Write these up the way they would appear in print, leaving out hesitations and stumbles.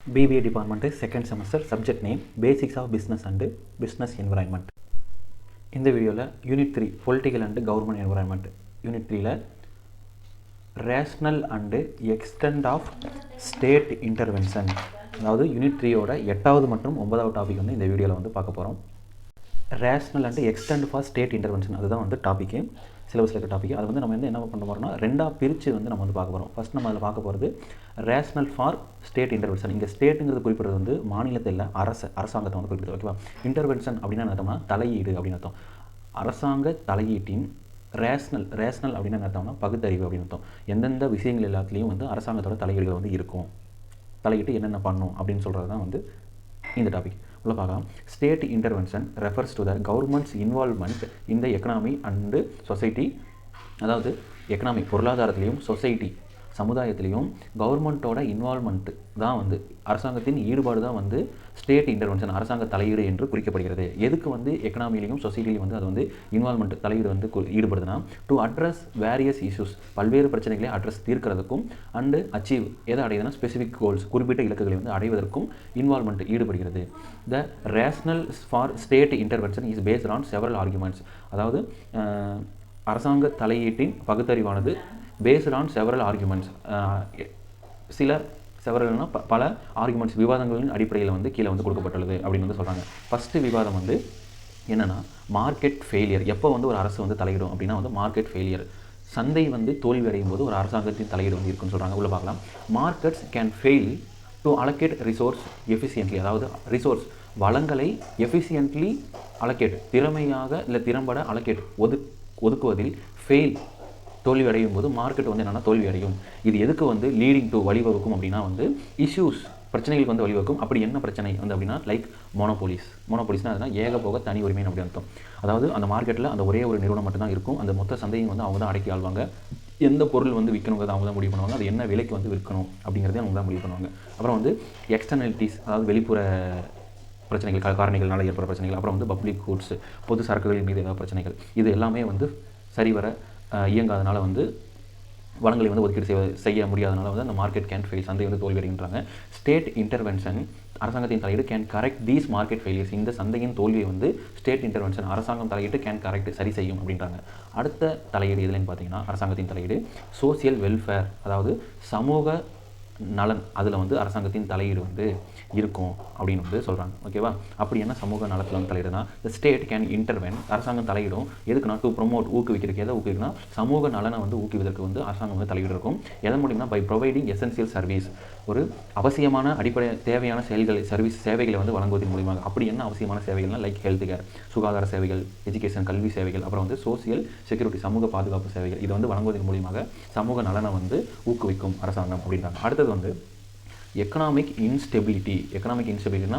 BBA department second semester, subject name Basics of Business and Business Environment. இந்த வீடியோவில் unit 3 Political and Government Environment unit 3ல Rational and Extent of State Intervention, அதாவது unit 3யோட 8வது மற்றும் 9வது topic வந்து இந்த வீடியோவில் வந்து பார்க்க போகிறோம். Rational and extend for state intervention, அதுதான் வந்து டாப்பிக்கு, சிலபஸில் இருக்க டாப்பிக்கு. அது வந்து நம்ம வந்து என்ன பண்ண போகிறோம்னா ரெண்டாக பிரித்து வந்து நம்ம வந்து பார்க்க போகிறோம். ஃபஸ்ட் நம்ம அதில் பார்க்க போகிறது ரேஷ்னல் ஃபார் ஸ்டேட் இன்டர்வென்ஷன். இங்கே ஸ்டேட்டுங்கிறது குறிப்பிடுறது வந்து மாநிலத்தில் அரசாங்கத்தை வந்து குறிப்பிடுது. ஓகேவா? இன்டர்வென்ஷன் அப்படின்னா என்ன அர்த்தம்னா தலையீடு அப்படின்னு அர்த்தம். அரசாங்க தலையீட்டின் ரேஷ்னல் அப்படின்னு என்ன அர்த்தம்னா பகுத்தறிவு அப்படின்னு அர்த்தம். எந்தெந்த விஷயங்கள் எல்லாத்துலேயும் வந்து அரசாங்கத்தோட தலையீடுகள் வந்து இருக்கும், தலையிட்டு என்னென்ன பண்ணும் அப்படின்னு சொல்கிறது தான் வந்து இந்த டாபிக். உள்ள பார்க்கலாம். State intervention refers to the governments involvement in the economy and society. அதாவது எக்கனாமி பொருளாதாரத்திலையும் சொசைட்டி சமுதாயத்திலையும் கவர்மெண்ட்டோட இன்வால்வ்மெண்ட் தான் வந்து அரசாங்கத்தின் ஈடுபாடு தான் வந்து ஸ்டேட் இன்டர்வென்ஷன், அரசாங்க தலையீடு என்று குறிக்கப்படுகிறது. எதுக்கு வந்து எக்கனாமிலையும் சொசைட்டிலையும் வந்து அது வந்து இன்வால்வ்மெண்ட் தலையீடு வந்து ஈடுபடுதுன்னா டு அட்ரஸ் வேரியஸ் இஷ்யூஸ், பல்வேறு பிரச்சனைகளை தீர்க்கிறதுக்கும் அண்டு அச்சீவ் எதை அடையுதுன்னா ஸ்பெசிஃபிக் கோல்ஸ், குறிப்பிட்ட இலக்குகளை வந்து அடைவதற்கும் இன்வால்வ்மெண்ட் ஈடுபடுகிறது. The rational for state intervention is based on several arguments. அதாவது அரசாங்க தலையீட்டின் பகுத்தறிவானது பேஸ்ட் ஆன் செவரல் ஆர்குமெண்ட்ஸ், செவரல்னா பல ஆர்குமெண்ட்ஸ், விவாதங்களின் அடிப்படையில் வந்து கீழே வந்து கொடுக்கப்பட்டுள்ளது அப்படின்னு வந்து சொல்கிறாங்க. ஃபஸ்ட்டு விவாதம் வந்து என்னென்னா மார்க்கெட் ஃபெயிலியர். எப்போ வந்து ஒரு அரசு வந்து தலையிடும் அப்படின்னா வந்து மார்க்கெட் ஃபெயிலியர், சந்தை வந்து தோல்வி அடையும் போது ஒரு அரசாங்கத்தின் தலையீடு வந்து இருக்குன்னு சொல்கிறாங்க. உள்ள பார்க்கலாம். Markets can fail to allocate resource efficiently. அதாவது ரிசோர்ஸ் வளங்களை எஃபிஷியன்ட்லி அலோகேட், திறமையாக இல்லை திறம்பட அலோகேட் ஒதுக்குவதில் ஃபெயில் தோல்வி அடையும் போது மார்க்கெட் வந்து என்னென்னா தோல்வி அடையும். இது எதுக்கு வந்து லீடிங் டு வழிவகுக்கும் அப்படின்னா வந்து இஷ்யூஸ், பிரச்சனைகளுக்கு வந்து வழிவகுக்கும். அப்படி என்ன பிரச்சனை வந்து அப்படின்னா லைக் மோனோபோலிஸ்னால் அதுனா ஏகபோக தனி உரிமை அப்படி அர்த்தம். அதாவது அந்த மார்க்கெட்டில் அந்த ஒரே ஒரு நிறுவனம் மட்டும்தான் இருக்கும். அந்த மொத்த சந்தையும் வந்து அவங்க தான் அடக்கி ஆள்வாங்க. எந்த பொருள் வந்து விற்கணுங்கிறது அவங்க தான் முடிவு பண்ணுவாங்க. அது என்ன விலைக்கு வந்து விற்கணும் அப்படிங்கிறதே அவங்க தான் முடிவு பண்ணுவாங்க. அப்புறம் வந்து எக்ஸ்டர்னலிட்டிஸ், அதாவது வெளிப்புற பிரச்சனைகள், காரணிகள்னால ஏற்படுற பிரச்சனைகள். அப்புறம் வந்து பப்ளிக் கூட்ஸ், பொது சரக்குகளின் மீது ஏதாவது பிரச்சனைகள். இது எல்லாமே வந்து சரிவர இயங்காதனால வந்து வளங்களை வந்து ஒதுக்கீடு செய்ய முடியாதனால வந்து அந்த மார்க்கெட் கேன் ஃபெயில், சந்தை வந்து தோல்வி அடைகின்றாங்க. ஸ்டேட் இன்டர்வென்ஷன், அரசாங்கத்தின் தலையீடு can correct these market failures. இந்த சந்தையின் தோல்வியை வந்து ஸ்டேட் இன்டர்வென்ஷன், அரசாங்கம் தலையிட்டு கேன் கரெக்ட், சரி செய்யும் அப்படின்றாங்க. அடுத்த தலையீடு எதுலன்னு பார்த்தீங்கன்னா அரசாங்கத்தின் தலையீடு சோசியல் வெல்ஃபேர், அதாவது சமூக நலன், அதில் வந்து அரசாங்கத்தின் தலையீடு வந்து இருக்கும் அப்படின்னு வந்து சொல்கிறாங்க. ஓகேவா? அப்படி என்ன சமூக நலத்தில் வந்து தலையிடுனா த ஸ்டேட் கேன் இன்டர்வென், அரசாங்கம் தலையிடும். எதுக்குன்னா டு ப்ரொமோட், ஊக்குவிக்கிறதுக்கு. எதை ஊக்குவிக்குன்னா சமூக நலனை வந்து ஊக்குவிதற்கு வந்து அரசாங்கம் வந்து தலையீடு இருக்கும். எதன் மூலியம்னா பை ப்ரொவைடிங் எசென்சியல் சர்வீஸ், ஒரு அவசியமான அடிப்படை தேவையான சேவைகளை வந்து வழங்குவதன் மூலியமாக. அப்படி என்ன அவசியமான சேவைகள்னா லைக் ஹெல்த் கேர், சுகாதார சேவைகள், எஜுகேஷன் கல்வி சேவைகள், அப்புறம் வந்து சோசியல் செக்யூரிட்டி சமூக பாதுகாப்பு சேவைகள். இது வந்து வழங்குவதன் மூலியமாக சமூக நலனை வந்து ஊக்குவிக்கும் அரசாங்கம் அப்படின்றாங்க. அடுத்தது வந்து எக்கனாமிக் இன்ஸ்டெபிலிட்டினா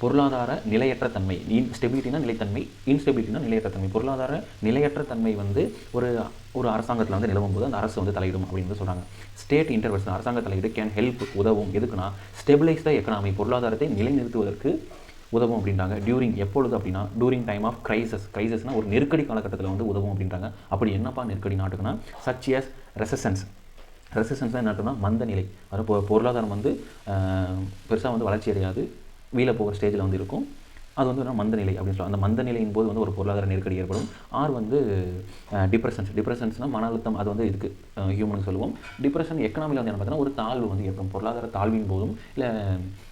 பொருளாதார நிலையற்ற தன்மை. ஸ்டெபிலிட்டினா நிலைத்தன்மை, இன்ஸ்டெபிலிட்டினா நிலையற்ற தன்மை. பொருளாதார நிலையற்ற தன்மை வந்து ஒரு அரசாங்கத்தில் வந்து நிலவும் போது அந்த அரசு வந்து தலையிடும் அப்படின்னு சொல்கிறாங்க. ஸ்டேட் இன்டர்வென்ஷன், அரசாங்க தலையீடு கேன் ஹெல்ப், உதவும். எதுக்குன்னா ஸ்டெபிலைஸ் த எக்கனாமி, பொருளாதாரத்தை நிலைநிறுத்துவதற்கு உதவும் அப்படின்றாங்க. எப்பொழுது அப்படின்னா டூரிங் டைம் ஆஃப் கிரைசஸ்னால் ஒரு நெருக்கடி காலகட்டத்தில் வந்து உதவும் அப்படின்றாங்க. அப்படி என்னப்பா நெருக்கடி நாட்டுக்குன்னா சச் எஸ் ரெசிஸ்டன்ஸ் என்ன அர்த்தம்னா மந்த நிலை. அது பொருளாதாரம் வந்து பெருசாக வந்து வளர்ச்சி அடையாது, வீழ போகிற ஸ்டேஜில் வந்து இருக்கும். அது வந்து மந்த நிலை அப்படின்னு சொல்லலாம். அந்த மந்த நிலையின் போது வந்து ஒரு பொருளாதார நெருக்கடி ஏற்படும். வந்து டிப்ரெஷன்ஸ்னால் மன அழுத்தம், அது வந்து இதுக்கு ஹியூமனுக்கு சொல்லுவோம். டிப்ரெஷன் எக்கனாமியில் வந்து என்ன பார்த்தீங்கன்னா ஒரு தாழ்வு வந்து ஏற்படும். பொருளாதார தாழ்வின் போதும் இல்லை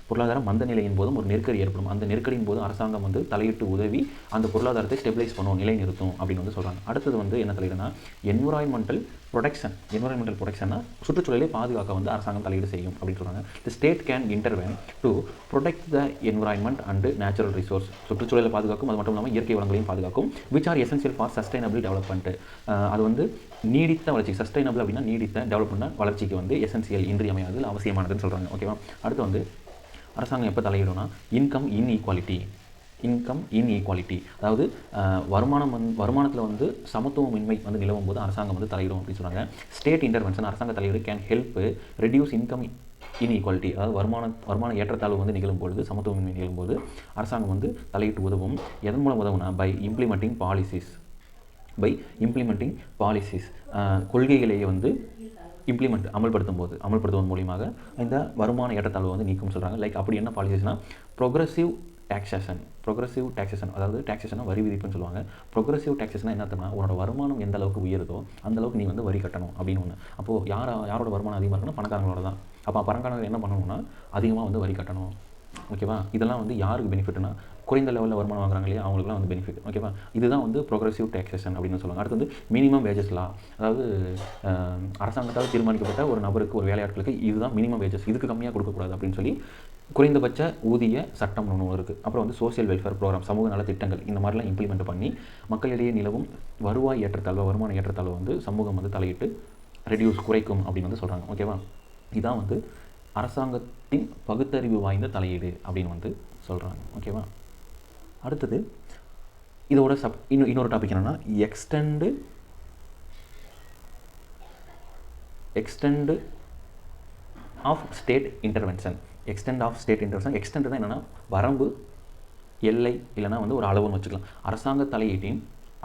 பொருளாதார மந்த நிலையின் போதும் ஒரு நெருக்கடி ஏற்படும். அந்த நெருக்கடியின் போது அரசாங்கம் வந்து தலையிட்டு உதவி அந்த பொருளாதாரத்தை ஸ்டெபிலைஸ் பண்ணும், நிலை நிறுத்தும் அப்படின்னு வந்து சொல்கிறாங்க. அடுத்தது வந்து என்ன தலையிடுனா என்விரான்மெண்டல் ப்ரொடெக்ஷன்னா சுற்றுச்சூழலை பாதுகாக்க வந்து அரசாங்கம் தலையீடு செய்யும் அப்படின்னு சொல்கிறாங்க. The state can intervene to protect the environment and natural resource. சுற்றுச்சூழலை பாதுகாக்கும், அது மட்டும் இல்லாமல் இயற்கை வளங்களையும் பாதுகாக்கும். Which are essential for sustainable development. அது வந்து நீடித்த வளர்ச்சி, சஸ்டைனபிள் அப்படின்னா நீடித்த, டெவலப்மெண்ட் வளர்ச்சிக்கு வந்து எசென்சியல், இன்றியமையாதது, அவசியமானதுன்னு சொல்கிறாங்க. ஓகேவா? அடுத்து வந்து அரசாங்கம் எப்போ தலையிடும்னா இன்கம் இன்இக்வாலிட்டி, அதாவது வருமானத்தில் வந்து சமத்துவமின்மை வந்து நிலவும் போது அரசாங்கம் வந்து தலையிடும் அப்படின்னு சொல்கிறாங்க. ஸ்டேட் இன்டர்வென்ஷன், அரசாங்க தலையீடு can help reduce income inequality, அதாவது வருமான ஏற்றத்தாழ்வு வந்து நிகழும் பொழுது, சமத்துவமின்மை நிகழும் போது அரசாங்கம் வந்து தலையிட்டு உதவும். எதன் மூலம் உதவுனா பை இம்ப்ளிமெண்டிங் பாலிசிஸ், கொள்கைகளையே வந்து அமல்படுத்துவதன் மூலியமாக இந்த வருமான ஏற்றத்தாழ்வு வந்து நீக்கும்னு சொல்கிறாங்க. லைக் அப்படி என்ன பாலிசிஸ்னால் ப்ரொக்ரெசிவ் டாக்ஸேஷன், அதாவது டாக்ஸேஷனாக வரி விதிப்புன்னு சொல்லுவாங்க. ப்ரொக்ரெசிவ் டாக்ஸேஷனாக என்ன அர்த்தம்னா, உன்னோட வருமானம் எந்த அளவுக்கு உயருதோ அந்த அளவுக்கு நீ வந்து வரி கட்டணும் அப்படின்னு ஒன்று. அப்போது யாரோட வருமானம் அதிகமாக இருக்குன்னா பணக்காரங்களோட தான். அப்போ பணக்காரங்க என்ன பண்ணணும்னா அதிகமாக வந்து வரி கட்டணும். ஓகேவா? இதெல்லாம் வந்து யாருக்கு பெனிஃபிட்னா, குறைந்த லெவலில் வருமானம் வாங்குறாங்க இல்லையா, அவங்களுக்குலாம் வந்து பெனிஃபிட். ஓகேவா? இதுதான் வந்து ப்ரொக்ரெசிவ் டாக்ஸேஷன் அப்படின்னு சொல்லுவாங்க. அடுத்து வந்து மினிமம் வேஜஸ் லா, அதாவது அரசாங்கத்தால் தீர்மானிக்கப்பட்ட ஒரு நபருக்கு, ஒரு வேலையாட்களுக்கு இதுதான் மினிமம் வேஜஸ், இதுக்கு கம்மியாக கொடுக்கக்கூடாது அப்படின்னு சொல்லி குறைந்தபட்ச ஊதிய சட்டம் ஒன்று இருக்குது. அப்புறம் வந்து சோசியல் வெல்ஃபேர் ப்ரோக்ராம், சமூக நல திட்டங்கள், இந்த மாதிரிலாம் இம்ப்ளிமெண்ட் பண்ணி மக்களிடையே நிலவும் வருமான ஏற்றத்தாழ்வு வந்து சமூகம் வந்து தலையிட்டு குறைக்கும் அப்படின்னு வந்து சொல்கிறாங்க. ஓகேவா? இதான் வந்து அரசாங்கத்தின் பகுத்தறிவு வாய்ந்த தலையீடு அப்படின்னு வந்து சொல்கிறாங்க. ஓகேவா? அடுத்தது இதோட இன்னொரு டாபிக் என்னென்னா extent of state intervention. Extent தான் என்னென்னா வரம்பு, எல்லை, இல்லைனா வந்து ஒரு அளவுன்னு வச்சுக்கலாம். அரசாங்க தலையீட்டின்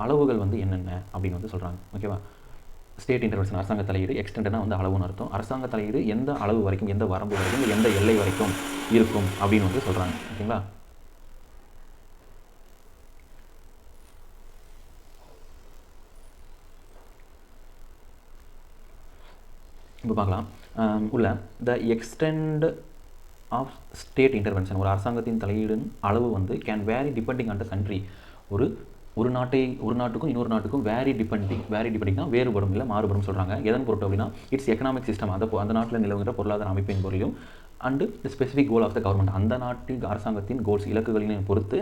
அளவுகள் வந்து என்னென்ன அப்படின்னு வந்து சொல்கிறாங்க. ஓகேவா? ஸ்டேட் இன்டர்வென்ஷன் அரசாங்க தலையீடு, எக்ஸ்டெண்ட்னா வந்து அளவுன்னு அர்த்தம். அரசாங்க தலையீடு எந்த அளவு வரைக்கும், எந்த வரம்பு வரைக்கும், எந்த எல்லை வரைக்கும் இருக்கும் அப்படின்னு வந்து சொல்கிறாங்க. ஓகேங்களா? இப்போ பார்க்கலாம் உள்ள the extent of state intervention. ஒரு அரசாங்கத்தின் தலையீடுன்னு அளவு வந்து can vary depending on the country. ஒரு நாட்டுக்கும் இன்னொரு நாட்டுக்கும் வேரி டிபெண்டிங்னா வேறுபடும், இல்லை மாறுபடும் சொல்கிறாங்க. எதன் பொருட்டு அப்படின்னா இட்ஸ் எக்கனாமிக் சிஸ்டம், அந்த நாட்டில் நிலவுகிற பொருளாதார அமைப்பின் பொருளையும் and the specific goal of the government, அந்த நாட்டின் அரசாங்கத்தின் கோல்ஸ், இலக்குகளின் பொறுத்து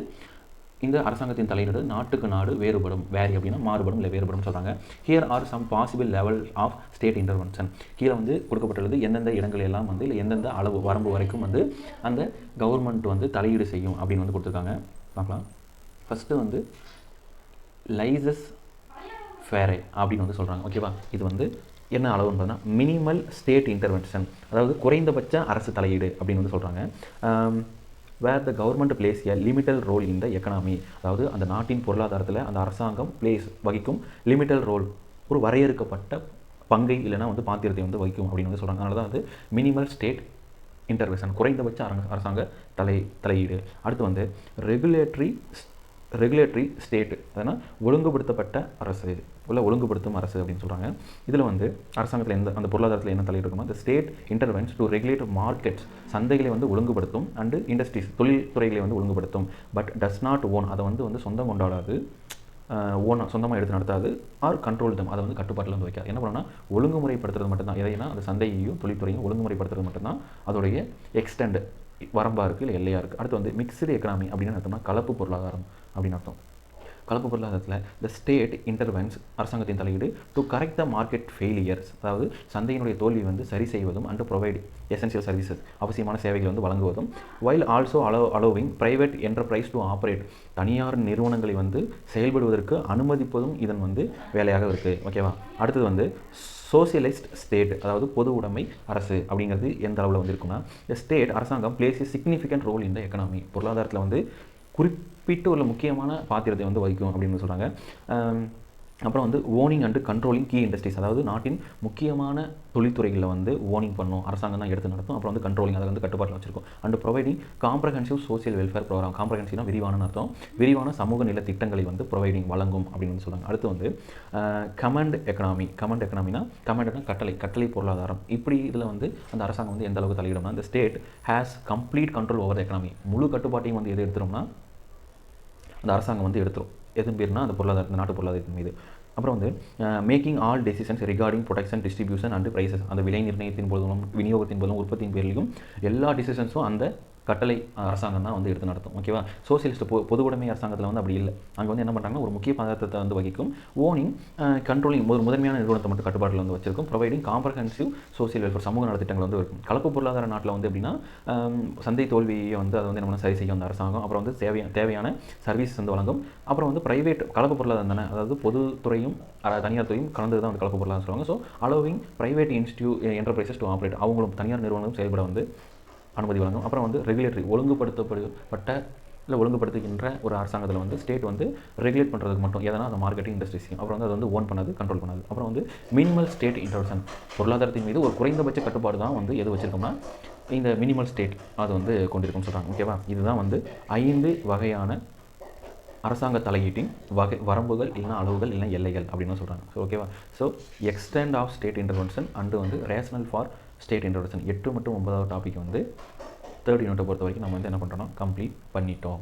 இந்த அரசாங்கத்தின் தலையீடு நாட்டுக்கு நாடு வேறுபடும். வேரி அப்படின்னா மாறுபடும், இல்லை வேறுபடும் சொல்கிறாங்க. Here are some possible level of state intervention. கீழே வந்து கொடுக்கப்பட்டுள்ளது எந்தெந்த இடங்கள் எல்லாம் வந்து, இல்லை எந்தெந்த அளவு வரம்பு வரைக்கும் வந்து அந்த கவர்மெண்ட் வந்து தலையீடு செய்யும் அப்படின்னு வந்து கொடுத்துருக்காங்க. பார்க்கலாம். ஃபஸ்ட்டு வந்து லைசஸ் ஃபேரே அப்படின்னு வந்து சொல்கிறாங்க. ஓகேவா? இது வந்து என்ன அளவுன்னு பார்த்தீங்கன்னா மினிமல் ஸ்டேட் இன்டர்வென்ஷன், அதாவது குறைந்தபட்ச அரசு தலையீடு அப்படின்னு வந்து சொல்கிறாங்க. Where the government plays a limited role in the economy, அதாவது அந்த நாட்டின் பொருளாதாரத்தில் அந்த அரசாங்கம் வகிக்கும் லிமிட்டல் ரோல், ஒரு வரையறுக்கப்பட்ட பங்கை இல்லைனா வந்து பாத்திரத்தை வந்து வகிக்கும் அப்படின்னு வந்து சொல்கிறாங்க. அதனால தான் வந்து மினிமல் ஸ்டேட் இன்டர்வென்ஷன், குறைந்தபட்ச அரசாங்க தலையீடு. அடுத்து வந்து ரெகுலேட்டரி ஸ்டேட், அதனால் ஒழுங்குபடுத்தப்பட்ட அரசு, ஒழுங்குபடுத்தும் அரசு அப்படின்னு சொல்கிறாங்க. இதில் வந்து அரசாங்கத்தில் அந்த பொருளாதாரத்தில் என்ன தலையீடு இருக்குமோ, அந்த ஸ்டேட் இன்டர்வென்ஸ் டு ரெகுலேட் மார்க்கெட்ஸ், சந்தைகளை வந்து ஒழுங்குபடுத்தும், அண்டு இண்டஸ்ட்ரீஸ், தொழில்துறைகளை வந்து ஒழுங்குபடுத்தும். பட் டஸ் நாட் ஓன், அதை வந்து சொந்தம் கொண்டாடாது, சொந்தமாக எடுத்து நடத்தாது. ஆர் கண்ட்ரோல் தம், அதை வந்து கட்டுப்பாட்டில் வந்து வைக்காது. என்ன பண்ணணும்னா ஒழுங்குமுறைப்படுத்துறது மட்டும்தான். எதைனா அந்த சந்தையையும் தொழில்துறையும் ஒழுங்குமுறைப்படுத்துறது மட்டும்தான் அதோடைய எக்ஸ்டெண்ட், வரம்பாக இருக்குது, இல்லை எல்லையாக இருக்குது. அடுத்து வந்து மிக்ஸ்டு எக்கனாமி அப்படின்னு அர்த்தம்னா கலப்பு பொருளாதாரம் அப்படின்னு அர்த்தம். கலப்பு பொருளாதாரத்தில் த ஸ்டேட் இன்டர்வென்ஸ், அரசாங்கத்தின் தலையீடு, to correct the market failures, அதாவது சந்தையினுடைய தோல்வி வந்து சரி செய்வதும், அண்ட் ப்ரொவைட் எசென்சியல் சர்வீசஸ், அவசியமான சேவைகளை வந்து வழங்குவதும், while also allowing private enterprise to operate, தனியார் நிறுவனங்களை வந்து செயல்படுவதற்கு அனுமதிப்பதும் இதன் வந்து வேலையாக இருக்குது. ஓகேவா? அடுத்தது வந்து சோசியலிஸ்ட் ஸ்டேட், அதாவது பொது உடைமை அரசு அப்படிங்கிறது எந்த அளவில் வந்து இருக்குன்னா, ஸ்டேட் அரசாங்கம் plays a significant role in the economy, பொருளாதாரத்தில் வந்து குறிப்பிட்டு உள்ள முக்கியமான பாத்திரத்தை வந்து வகிக்கும் அப்படின்னு சொல்கிறாங்க. அப்புறம் வந்து owning and controlling key industries, அதாவது நாட்டின் முக்கியமான தொழில்துறைகளில் வந்து ஓனிங் பண்ணும், அரசாங்கம் தான் எடுத்து நடத்தும். அப்புறம் வந்து கண்ட்ரோலிங், அதை வந்து கட்டுப்பாட்டில் வச்சிருக்கும். And providing comprehensive social welfare program, காம்ப்ரஹென்சிவ்னா விரிவான அர்த்தம், விரிவான சமூக நில திட்டங்களை வந்து ப்ரொவைடிங், வழங்கும் அப்படின்னு வந்து சொல்கிறாங்க. அடுத்து வந்து கமாண்ட் எக்கனாமினா கமாண்ட்னா கட்டளை பொருளாதாரம். இப்படி இதில் வந்து அந்த அரசாங்கம் வந்து எந்த அளவுக்கு தலையிடும்னா, இந்த state has complete control over the economy, முழு கட்டுப்பாட்டையும் வந்து எது எடுத்துரும்னா அந்த அரசாங்கம் வந்து எடுத்துரும். எதுவும் பேர்னா அந்த நாட்டு பொருளாதாரத்தின் மீது. அப்புறம் வந்து making all decisions regarding production, distribution and prices, அந்த விலை நிர்ணயத்தின் போதும், விநியோகத்தின் போதும், உற்பத்தியின் பேர்லையும் எல்லா டிசிஷன்ஸும் அந்த கட்டளை அரசாங்கம் தான் வந்து எடுத்து நடத்தும். ஓகேவா? சோசியலிஸ்ட் பொது உடைமை அரசாங்கத்தில் வந்து அப்படி இல்லை. அங்கே வந்து என்ன பண்ணுறாங்கன்னா ஒரு முக்கிய பதார்த்தத்தை வந்து வகிக்கும், ஓனிங் கண்ட்ரோலிங் முதன்மையான நிறுவனத்தை மட்டும் கட்டுப்பாட்டில் வந்து வச்சிருக்கும், ப்ரொவைடிங் காம்ப்ரஹென்சிவ் சோசியல் வெல்ஃபேர், சமூக நலத்திட்டங்கள் வந்து இருக்கும். கலப்பு பொருளாதார நாட்டில் வந்து எப்படின்னா சந்தை தோல்வியை வந்து அதை வந்து நம்ம சரி செய்யும் அந்த அரசாங்கம். அப்புறம் வந்து தேவையான சர்வீஸ் வந்து வழங்கும். அப்புறம் வந்து பிரைவேட், கலப்பு பொருளாதாரம் தானே, அதாவது பொதுத்துறையும் தனியார் துறையும் கலந்து தான் வந்து கலப்பு பொருளாதாரம் சொல்லுவாங்க. So allowing private enterprises to operate, அவங்களும் தனியார் நிறுவனங்களும் செயல்பட வந்து அனுமதி வழங்கும். அப்புறம் வந்து ரெகுலேட்டரி, ஒழுங்குபடுத்தப்பட்ட இல்லை ஒழுங்குபடுத்துகின்ற ஒரு அரசாங்கத்தில் வந்து ஸ்டேட் வந்து ரெகுலேட் பண்ணுறதுக்கு மட்டும் எதனா அந்த மார்க்கெட்டிங் இண்டஸ்ட்ரீஸையும் அப்புறம் வந்து அது வந்து ஓன் பண்ணது கண்ட்ரோல் பண்ணது. அப்புறம் வந்து மினிமல் ஸ்டேட் இன்டர்வென்ஷன், பொருளாதாரத்தின் மீது ஒரு குறைந்தபட்ச கட்டுப்பாடு தான் வந்து எது வச்சுருக்கோம்னா இந்த மினிமல் ஸ்டேட் அது வந்து கொண்டிருக்கும்னு சொல்கிறாங்க. ஓகேவா? இதுதான் வந்து 5 வகையான அரசாங்க தலையீட்டின் வரம்புகள் இல்லைனா அளவுகள் இல்லைனா எல்லைகள் அப்படின்னு சொல்கிறாங்க. ஸோ ஓகேவா? So extent of state intervention and வந்து ரேஷனல் ஃபார் ஸ்டேட் இன்டர்வென்ஷன் 8 மற்றும் 9வது டாபிக் வந்து 3rd யூனிட்டை பொறுத்த வரைக்கும் நம்ம வந்து என்ன பண்ணுறோம்னா கம்ப்ளீட் பண்ணிட்டோம்.